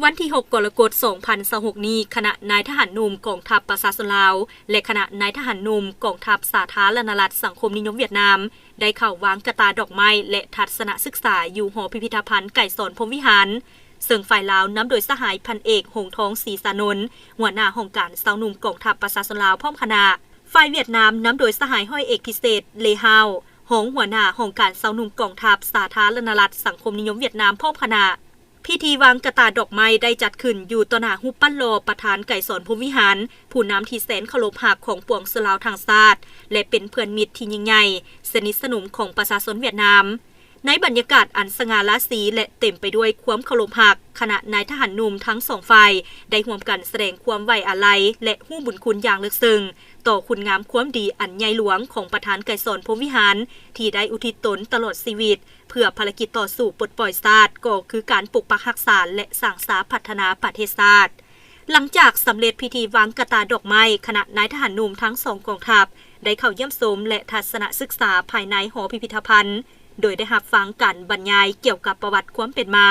วันที่ 6 กรกฎาคม 2026 นี้คณะนายทหารหนุ่มกองทัพประชาชนลาวและคณะนายทหารหนุ่มกองทัพสาธารณรัฐสังคมนิยมเวียดนามได้เข้าวางกระตาดอกไม้และทัศนศึกษาอยู่หอพิพิธภัณฑ์ไก่สอนพรหมวิหารซึ่งฝ่ายลาวนำโดยสหายพันเอกหงทองศรีสานนท์หัวหน้าห้องการสาวหนุ่มกองทัพประชาชนลาวพร้อมคณะฝ่ายเวียดนามนำโดยสหายห้อยเอกพิเศษเลฮาวหัวหน้าห้องการสาวหนุ่มกองทัพสาธารณรัฐสังคมนิยมเวียดนามพร้อมคณะพิธีวางกระตาดอกไม้ได้จัดขึ้นอยู่ต่อหน้ารูปปั้นโลประธานไก่สอนพรหมวิหารผู้นำที่แสนเคารพรักของปวงชนลาวทางชาติและเป็นเพื่อนมิตรที่ยิ่งใหญ่สนิทสนมของประชาชนเวียดนามในบรรยากาศอันสง่าราศีและเต็มไปด้วยความเคารพรักคณะนายทหารหนุ่มทั้งสองฝ่ายได้ร่วมกันแสดงความไว้อาลัยและฮู้บุญคุณอย่างลึกซึ้งต่อคุณงามความดีอันใหญ่หลวงของประธานไก่สอนพรหมวิหารที่ได้อุทิศตนตลอดชีวิตเพื่อภารกิจต่อสู้ปลดปล่อยชาติก็คือการปกปักรักษาและสร้างสรรค์พัฒนาประเทศชาติหลังจากสำเร็จพิธีวางกระตาดอกไม้คณะนายทหารหนุ่มทั้งสองกองทัพได้เข้าเยี่ยมชมและทัศนศึกษาภายในหอพิพิธภัณฑ์โดยได้รับฟังการบรรยายเกี่ยวกับประวัติความเป็นมา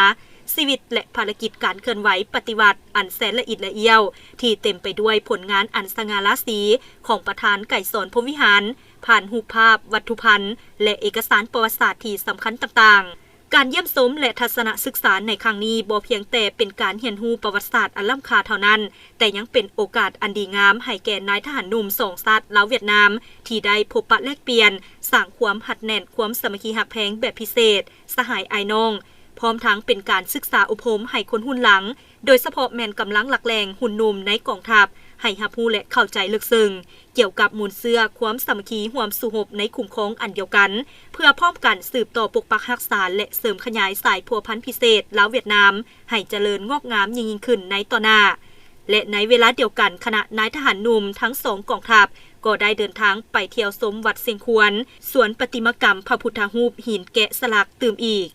ชีวิตและภารกิจการเคลื่อนไหวปฏิวัติอันแสนละเอียดละเอียวที่เต็มไปด้วยผลงานอันสง่าราศีของประธานไก่สอนพรหมวิหารผ่านรูปภาพวัตถุพรรณและเอกสารประวัติศาสตร์ที่สำคัญต่างๆการเยี่ยมชมและทัศนศึกษาในครั้งนี้บ่เพียงแต่เป็นการเรียนรู้ประวัติศาสตร์อันล้ำค่าเท่านั้นแต่ยังเป็นโอกาสอันดีงามให้แก่นายทหารหนุ่มสองชาติลาวเวียดนามที่ได้พบปะแลกเปลี่ยนสร้างความหัดแน่นความสามัคคีหักแพงแบบพิเศษสหายอายน้องพร้อมทั้งเป็นการศึกษาอบรมให้คนหุ่นหลังโดยเฉพาะแม่นกำลังหลักแรงหุ่นหนุ่มในกองทัพให้รับรู้และเข้าใจลึกซึ้งเกี่ยวกับมูลเสื้อความสามัคคีร่วมสู่หบในขุมของอันเดียวกันเพื่อพร้อมกันสืบต่อปกปักรักษาและเสริมขยายสายพัวพันธุ์พิเศษลาวเวียดนามให้เจริญงอกงามยิ่งขึ้นในต่อหน้าและในเวลาเดียวกันคณะนายทหารหนุ่มทั้งสองกองทัพก็ได้เดินทางไปเที่ยวชมวัดเสียงควรสวนประติมากรรมพระพุทธรูปหินแกะสลักตื่มอีก